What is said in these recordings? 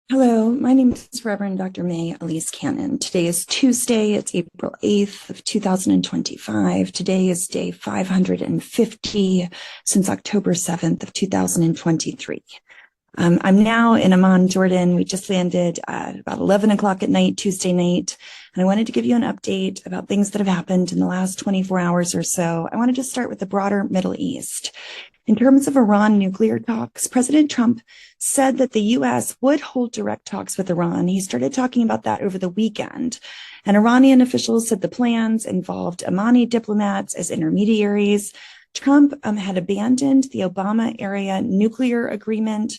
Hello, my name is Reverend Dr. May Elise Cannon. Today is Tuesday, it's April 8th of 2025. Today is day 550 since October 7th of 2023. I'm now in Amman, Jordan. We just landed at about 11 o'clock at night, Tuesday night, and I wanted to give you an update about things that have happened in the last 24 hours or so. I wanted to start with the broader Middle East. In terms of Iran nuclear talks, President Trump said that the U.S. would hold direct talks with Iran. He started talking about that over the weekend. And Iranian officials said the plans involved Omani diplomats as intermediaries. Trump had abandoned the Obama-era nuclear agreement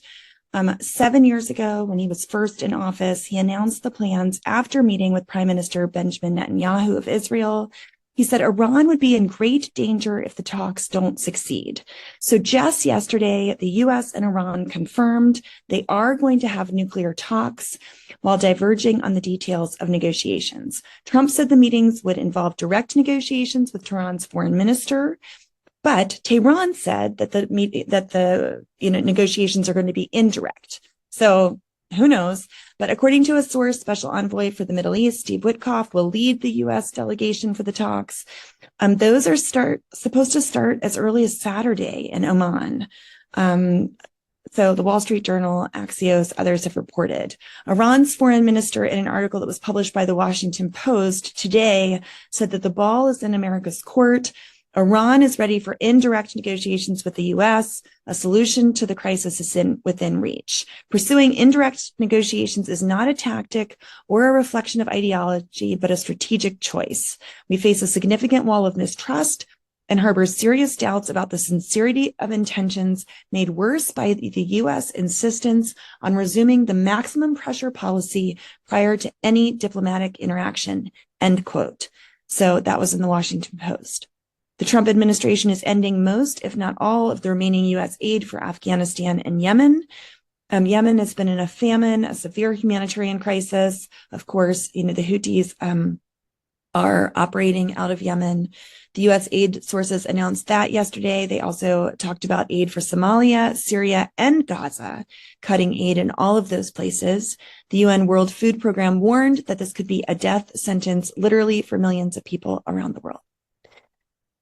7 years ago when he was first in office. He announced the plans after meeting with Prime Minister Benjamin Netanyahu of Israel. He said Iran would be in great danger if the talks don't succeed. So just yesterday, the U.S. and Iran confirmed they are going to have nuclear talks while diverging on the details of negotiations. Trump said the meetings would involve direct negotiations with Tehran's foreign minister, but Tehran said that the negotiations are going to be indirect. So who knows? But according to a source, Special Envoy for the Middle East, Steve Witkoff, will lead the U.S. delegation for the talks. Those are supposed to start as early as Saturday in Oman. So the Wall Street Journal, Axios, others have reported. Iran's foreign minister, in an article that was published by the Washington Post today, said that the ball is in America's court. Iran is ready for indirect negotiations with the U.S. A solution to the crisis is within reach. Pursuing indirect negotiations is not a tactic or a reflection of ideology, but a strategic choice. We face a significant wall of mistrust and harbor serious doubts about the sincerity of intentions, made worse by the U.S. insistence on resuming the maximum pressure policy prior to any diplomatic interaction, end quote. So that was in the Washington Post. The Trump administration is ending most, if not all, of the remaining U.S. aid for Afghanistan and Yemen. Yemen has been in a famine, a severe humanitarian crisis. Of course, the Houthis are operating out of Yemen. The U.S. aid sources announced that yesterday. They also talked about aid for Somalia, Syria, and Gaza, cutting aid in all of those places. The UN World Food Program warned that this could be a death sentence, literally, for millions of people around the world.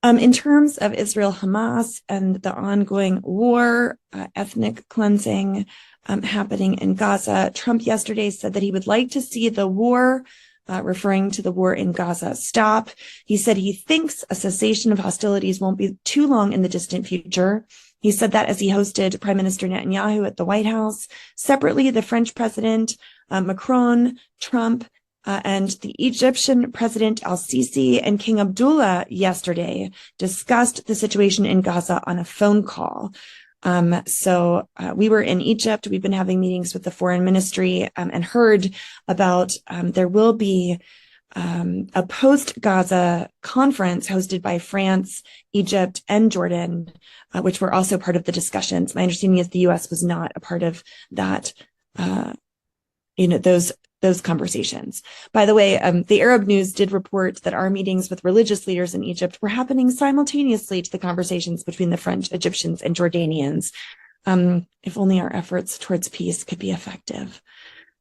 In terms of Israel-Hamas and the ongoing war, ethnic cleansing happening in Gaza, Trump yesterday said that he would like to see the war, referring to the war in Gaza, stop. He said he thinks a cessation of hostilities won't be too long in the distant future. He said that as he hosted Prime Minister Netanyahu at the White House. Separately, the French President Macron, Trump, and the Egyptian President al-Sisi and King Abdullah yesterday discussed the situation in Gaza on a phone call. So we were in Egypt. We've been having meetings with the foreign ministry and heard about there will be a post-Gaza conference hosted by France, Egypt, and Jordan, which were also part of the discussions. My understanding is the U.S. was not a part of that, those conversations. By the way, the Arab News did report that our meetings with religious leaders in Egypt were happening simultaneously to the conversations between the French, Egyptians, and Jordanians. If only our efforts towards peace could be effective.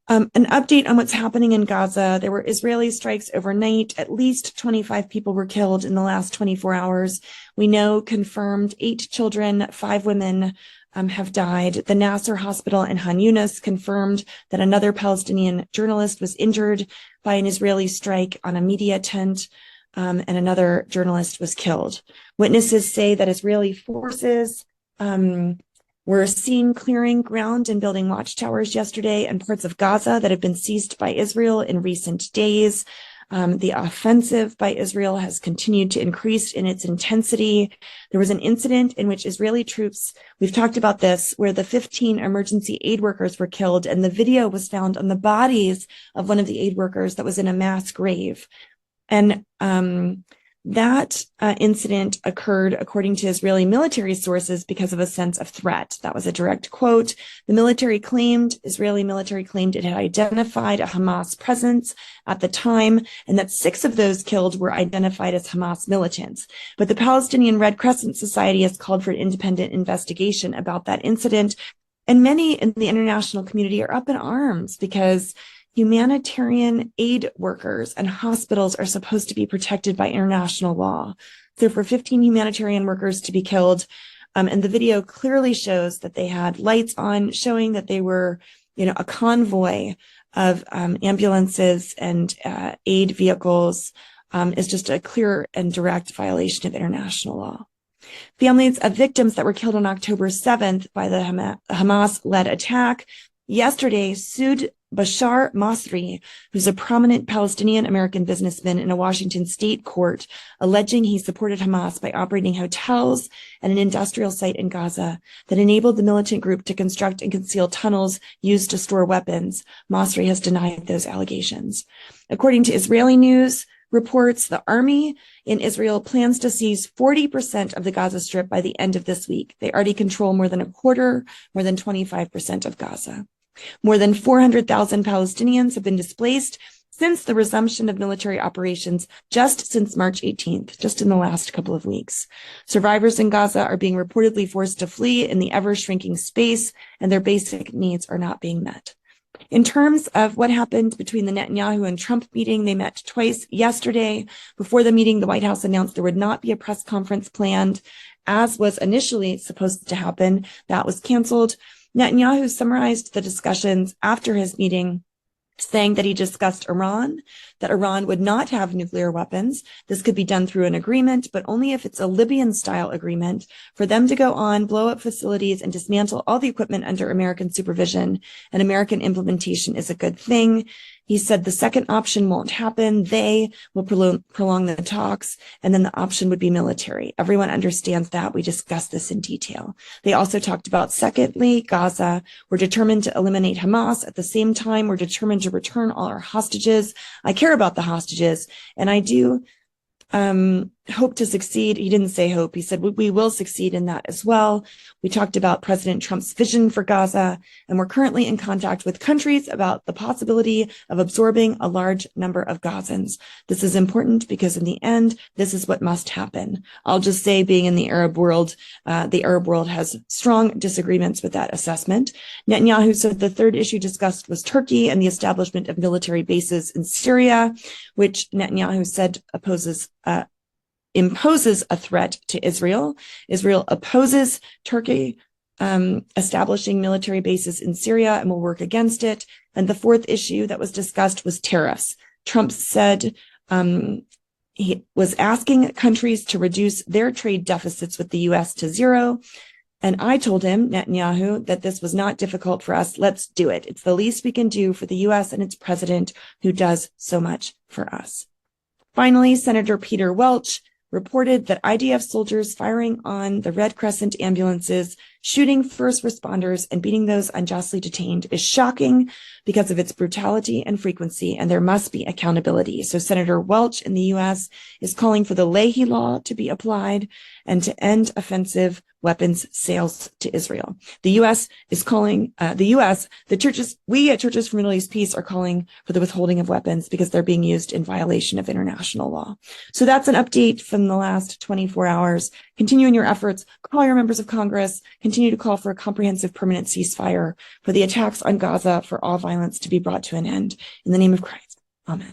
An update on what's happening in Gaza. There were Israeli strikes overnight. At least 25 people were killed in the last 24 hours. We know confirmed 8 children, 5 women have died. The Nasser Hospital in Han Yunis confirmed that another Palestinian journalist was injured by an Israeli strike on a media tent, and another journalist was killed. Witnesses say that Israeli forces were seen clearing ground and building watchtowers yesterday in parts of Gaza that have been seized by Israel in recent days. The offensive by Israel has continued to increase in its intensity. There was an incident in which Israeli troops, we've talked about this, where the 15 emergency aid workers were killed, and the video was found on the bodies of one of the aid workers that was in a mass grave. And that incident occurred, according to Israeli military sources, because of a sense of threat. That was a direct quote. The Israeli military claimed it had identified a Hamas presence at the time, and that 6 of those killed were identified as Hamas militants. But the Palestinian Red Crescent Society has called for an independent investigation about that incident. And many in the international community are up in arms because humanitarian aid workers and hospitals are supposed to be protected by international law. So for 15 humanitarian workers to be killed, and the video clearly shows that they had lights on, showing that they were, a convoy of ambulances and aid vehicles, is just a clear and direct violation of international law. Families of victims that were killed on October 7th by the Hamas-led attack yesterday sued Bashar Masri, who's a prominent Palestinian-American businessman, in a Washington state court, alleging he supported Hamas by operating hotels and an industrial site in Gaza that enabled the militant group to construct and conceal tunnels used to store weapons. Masri has denied those allegations. According to Israeli news reports, the army in Israel plans to seize 40% of the Gaza Strip by the end of this week. They already control more than a quarter, more than 25% of Gaza. More than 400,000 Palestinians have been displaced since the resumption of military operations just since March 18th, just in the last couple of weeks. Survivors in Gaza are being reportedly forced to flee in the ever-shrinking space, and their basic needs are not being met. In terms of what happened between the Netanyahu and Trump meeting, they met twice yesterday. Before the meeting, the White House announced there would not be a press conference planned, as was initially supposed to happen. That was canceled. Netanyahu summarized the discussions after his meeting, saying that he discussed Iran, that Iran would not have nuclear weapons. This could be done through an agreement, but only if it's a Libyan-style agreement for them to go on, blow up facilities, and dismantle all the equipment under American supervision. And American implementation is a good thing. He said the second option won't happen. They will prolong the talks, and then the option would be military. Everyone understands that. We discussed this in detail. They also talked about, secondly, Gaza. We're determined to eliminate Hamas. At the same time, we're determined to return all our hostages. I care about the hostages, and I do hope to succeed. He didn't say hope. He said we will succeed in that as well. We talked about President Trump's vision for Gaza, and we're currently in contact with countries about the possibility of absorbing a large number of Gazans. This is important because in the end, this is what must happen. I'll just say, being in the Arab world has strong disagreements with that assessment. Netanyahu said the third issue discussed was Turkey and the establishment of military bases in Syria, which Netanyahu said imposes a threat to Israel. Israel opposes Turkey establishing military bases in Syria and will work against it. And the fourth issue that was discussed was tariffs. Trump said he was asking countries to reduce their trade deficits with the U.S. to zero. And I told him, Netanyahu, that this was not difficult for us. Let's do it. It's the least we can do for the U.S. and its president, who does so much for us. Finally, Senator Peter Welch reported that IDF soldiers firing on the Red Crescent ambulances, shooting first responders, and beating those unjustly detained is shocking because of its brutality and frequency, and there must be accountability. So Senator Welch in the U.S. is calling for the Leahy Law to be applied and to end offensive weapons sales to Israel. The U.S. is calling, we at Churches for Middle East Peace are calling for the withholding of weapons because they're being used in violation of international law. So that's an update from the last 24 hours. Continue in your efforts, call your members of Congress, continue to call for a comprehensive permanent ceasefire, for the attacks on Gaza, for all violence to be brought to an end. In the name of Christ, amen.